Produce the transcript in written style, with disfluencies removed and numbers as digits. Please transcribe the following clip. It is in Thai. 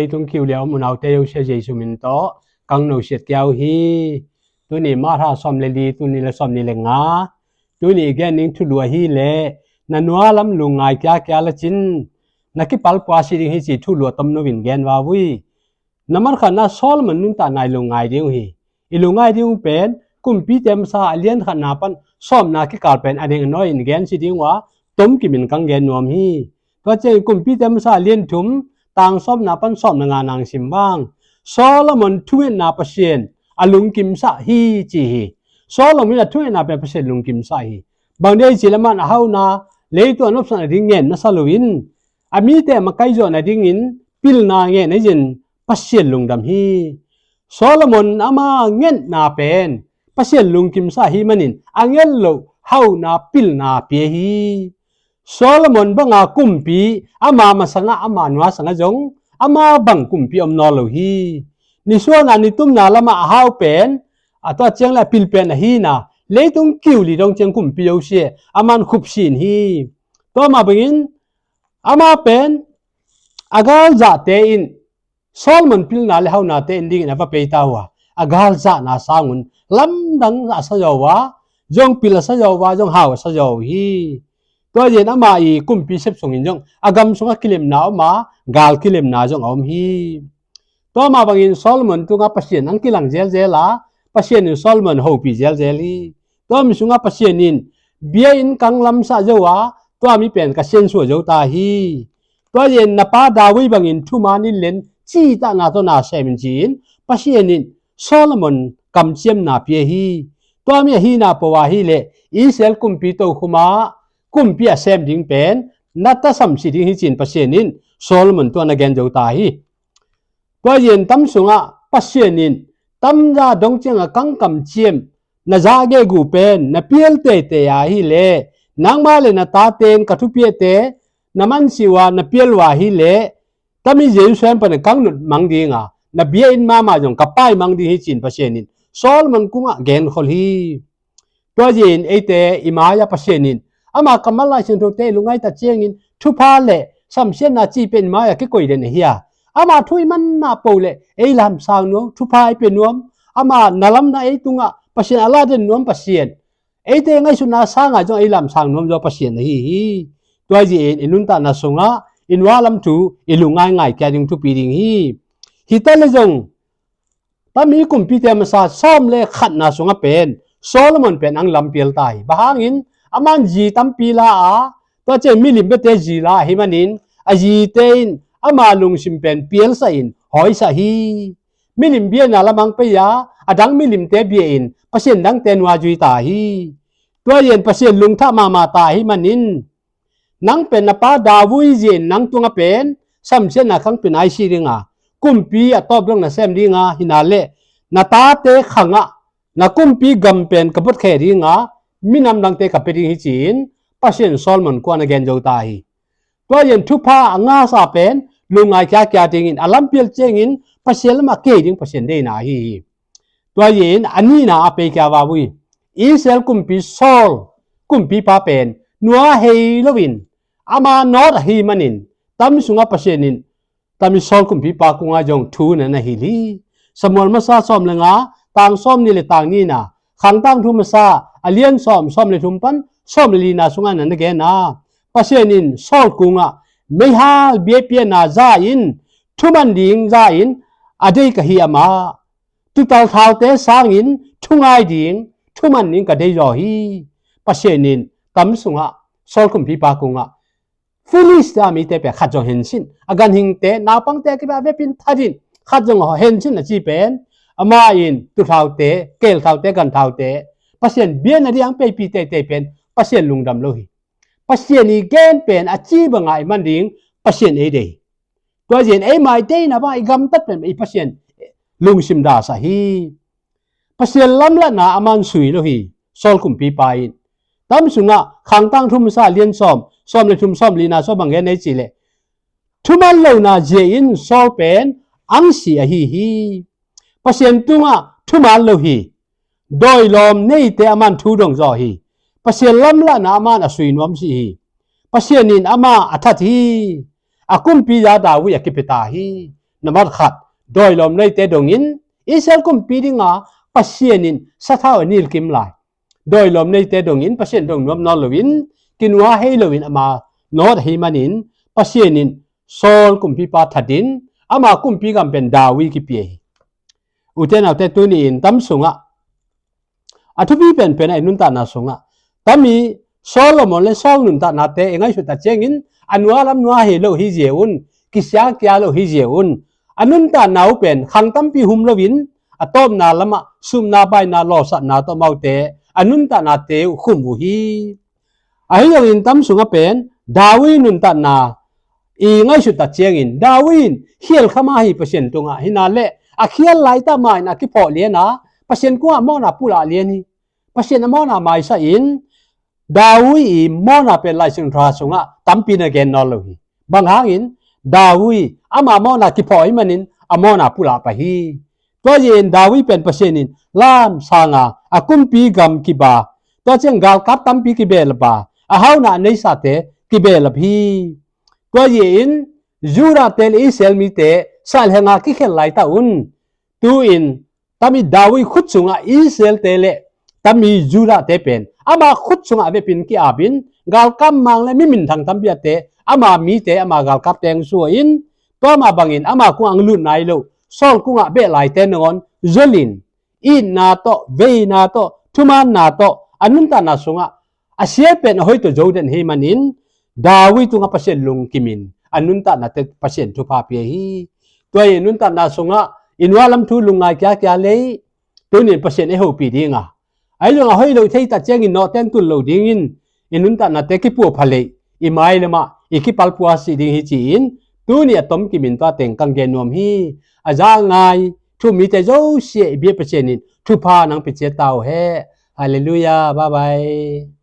lấy tung kiều liao muốn nào teo xe dây số mình to căng nấu sệt kéo hi tôi này mà tha xóm lấy đi tôi này là xóm này là ngã tôi này cái nín thu lúa hi lệ nà nuôi lắm lùng ngày kia là chín nà cái bal qua xí hi chỉ thu lúa tâm nó vinh gen vào vui nà mắt khăn nà xóm mình nung ta này lùng ngày đi hi lùng ngày đi pen cùng pi tem sa alien khăn nà pan xóm nà cái cào pen anh em nói in gen xí đi hóa tóm cái mình căng gen nuông hiก็เจกุมพิจารณาเลียนถุมต่างสอบนาปันสอบงานนางสิมบ้างสอลมันทุ่งนาเปอร์เซ็นต์อลุงกิมสะฮีจีฮีสอลมันทุ่งนาเป็นเปอร์เซ็นต์ลุงกิมสะฮีบางเดือนจิลมันเอานาเลยตัวนบสันดิ่งเงินนัสลุวินอามีแต่มาไกลจอนาดิ่งเงินพิลนาเงินในจินเปอร์เซ็นต์ลุงดำฮีสอลมันอามาเงินนาเป็นเปอร์เซ็นต์ลุงกิมสะฮีมันนินอังเงินโลเอานาพิลนาเปียฮีSolomon banga kumpi ama masanga ama nwa sanga jong ama bang kumpi omno lo hi ni suana ni tumna lama hau pen atwa cheng la pil pen hi na leitung kiuli dong cheng kumpi yo she aman khup sin hi to ma bangin ama pen agal za te in Solomon pil na le hau na te ending na pa pe tawa agal za na sangun lam dang sa yawa jong pil sa yawa jong hau sa yaw hiตัวเย็นอามาอีกุมปีเซปส่งอินจงอากำสงกิเลมนาอมากาลกิเลมนาจงอมฮีตัวมาบางอินซอลมันตัวกับปัสเซียนอังกิลังเจลเจล่าปัสเซียนอินซอลมันโฮปีเจลเจลีตัวมีสงปัสเซียนอินเบียอินกังลำซาเจวะตัวมีเป็นกัสเซียนสัวเจวตาฮีตัวเย็นนับป้าดาวิบางอินทุมานิเลนจีตานาตัวนาเซมินจีนปัสเซียนอินซอลมันกำเจียมนาเปียฮีตัวมีฮีนาปวาฮีเลอิเซลกุมปีโตคุมากุมพิอาเซมดิ้งเป็นนัตตาสัมสิดิ้งฮิจินปัสเซียนินโซลมันตัวนักเกนเจ้าตาฮีตัวเย็นตั้มสุงะปัสเซียนินตั้มยาดงเจงะกังกำเจียมนาจาเกกูเป็นนาเปียลเตเตยาฮีเลนางมาเลนาตาเตนกัทุเปียเตนามันสิวานาเปียลวาฮีเลตั้มิเจยุเซมปนกังนุดมังดิ้งะนาเบียอินมาจงกับป้ายมังดิ้งฮิจินปัสเซียนินโซลมันกุงะเกนขอลีตัวเย็นเอเตอิมายาปัสเซียนินอามาคำมั่นลายเชิงโตเตลุงไงตัดเชียงอินทุพาเล่สัมเชียนนาจีเป็นมาอยากก่อยเดนเฮียอามาทุยมันนาโปเล่ไอ้ลำสาวนัวทุพาเป็นนัวอามานาลำนาไอ้ตุงะปัสเซียนอาลาเดนนัวปัสเซียนไอ้เตงไอ้สุนาสางะจงไอ้ลำสาวนัวจงปัสเซียนฮีตัวจีอินุนตานาสงะอินวาลำทูอิลุงไงแกดึงทุปีดิงฮีฮิตาเลจงตามีกุมพิเตมซาซ้อมเล่ขัดนาสงะเป็นโซลมันเป็นอังลำเปียลตายบางอินอามันจีตัมปีลาตัวเจมิลิมเบเตจีลาฮิมันินอาจีเตนอามาลุงชิมเป็นเปียลไซน์หอยสาฮีมิลิมเบียนาละมังเปียอดังมิลิมเตเบียนเปอร์เซ็นต์ดังเตนวาจุยตาฮีตัวเย็นเปอร์เซ็นต์ลุงท่ามาตาฮิมันินนังเป็นนปาดาวุยเจนนังตัวงเป็นสัมเชนนักขังเป็นไอซีริงากุมปีอัตตอบเรื่องนัเซมริงาฮินาเลนาตาเตขังะนักกุมปีกัมเป็นกบฏแคริงามินำดังเตกับเป็นฮิจินปัสเซียนซอลมันกวนเกนเจ้าตาฮีตัวเย็นทุพางาซาเป็นลุงไอแก่ติงินอลัมเปียลเจงินปัสเซียนมาเกดิงปัสเซียนได้นาฮีตัวเย็นอันนี้นาเปกาวาวุยอิสราเอลกุมปีซอลกุมปีปาเป็นนัวเฮโลวินอามานอดฮีมันินตามิสุงาปัสเซียนินตามิซอลกุมปีปากุงาจงทูนันฮิลีสมวนมาซาซอมเลงาต่างซอมนี่เลยต่างนี่นาขังตั้งทุมซาอเลียนซ้อมเลยทุมปันซ้อมลีนาสุงานันเกนาปัสเซนินซอลกุงะไม่ฮาลเบียเปียนาซาอินทุมันดิงซาอินอเดกะฮีอามาตุตัลทาวเตสางอินทุงไอดิงทุมันนิงกะเดยอฮีปัสเซนินตัมสุงะซอลกุมพีปากุงะฟิลิสตามีเตเปขัดจงเห็นสินอาการหิงเตนาปังเตกิบะเวปินทัดินขัดจงเห็นสินนะจีเป็นอามาอินตุทาวเตเกลทาวเตกันทาวเตปัสเซียนเบียนอะไรยังไปปีเตเป็นปัสเซียนลุงดำโลหิปัสเซียนอีเกนเป็นอาชีพงานมันดิ่งปัสเซียนเอเดย์ตัวเซียนไอไม่เตนะว่าไอกำตัดเป็นไอปัสเซียนลุงซิมดาสาฮีปัสเซียนล้ำละนะอามันสุยโลหิซอลคุมปีไปตามสุงะขังตั้งทุมซาเลียนซ้อมเลยทุมซ้อมลีนาซ้อมบางแกในจีเลทุมันเลวนาเจอินซอลเป็นอังสีฮีปัสเซียนตุงะทุมันโลหิโดยลมนี่เตอามันทูดงจอฮีปัสเซียนล้ำละนะอามันอสุยนวมสีฮีปัสเซียนินอามาอัฐทีอากุมปียาดาวิยกิปตาฮี namat khat doi lom nei te dongin Israel kumpi dinga pasienin sathau anil kim lai doi lom nei te dongin pasien dong nom non lovin kinwa hei lovin ama not hei manin pasienin sol kumpi pa thadin ama kumpi gam ben dawi ki pi uten autte tuni in tam sunga athupi pen pen ai nun ta na sunga tami Solomon le sol nun ta na te engai su ta chengin anwa lam nwa he lo hi jeun kisya kya lo hi jeun anun ta nau pen khang tam pi hum lovin atom na lama sum na bai na lo sa na to mau te anun ta na te khum bu hi ai lo in tam sunga pen dawi nun ta na i ngai su ta chengin dawin hiel khama hi pasien tunga hina le a khial lai ta mai na ki pho le na pasien ko mo na pula le ni pasien mo na mai sa in dawi mo na pe lai sing thra sunga tampi na gen no lo hi bang hangin dawi ama mo na ki pho i manin amo na pula pa hi to yin dawi pen pasienin lam sanga akumpi gam ki ba to cheng gal kap tampi ki bel ba a hau na nei sa te ki bel hi to yin jura tel Israel mi te sal henga ki khel lai ta un tu in tami dawi khut sunga Israel te le tami jura te pen ama khut sunga ve pin ki abin gal kam mang le mi min thang tam bia te ama mi te ama gal kap teng su in to ma bangin ama ku ang lu nai lo sol ku nga be lai te ngon zolin in na to ve na to thuman na to anun ta na sunga asia pen hoi to joden he manin dawi tu nga pasien lung kimin anun ta na te pasien thu pa pe hi to ye nun ta na sunga inwalam thu lungai kya kya le tu ni pasien e ho pi dinga ai lo hoi lo thei ta cheng in no ten tu lo ding in inun ta na te ki pu phale i mai lama i ki pal puwa si ding hi chi in tu ni atom ki min ta teng kang gen nom hi aja ngai thu mi te zo sie bi pasien in thu pa nang pe che tau he hallelujah bye bye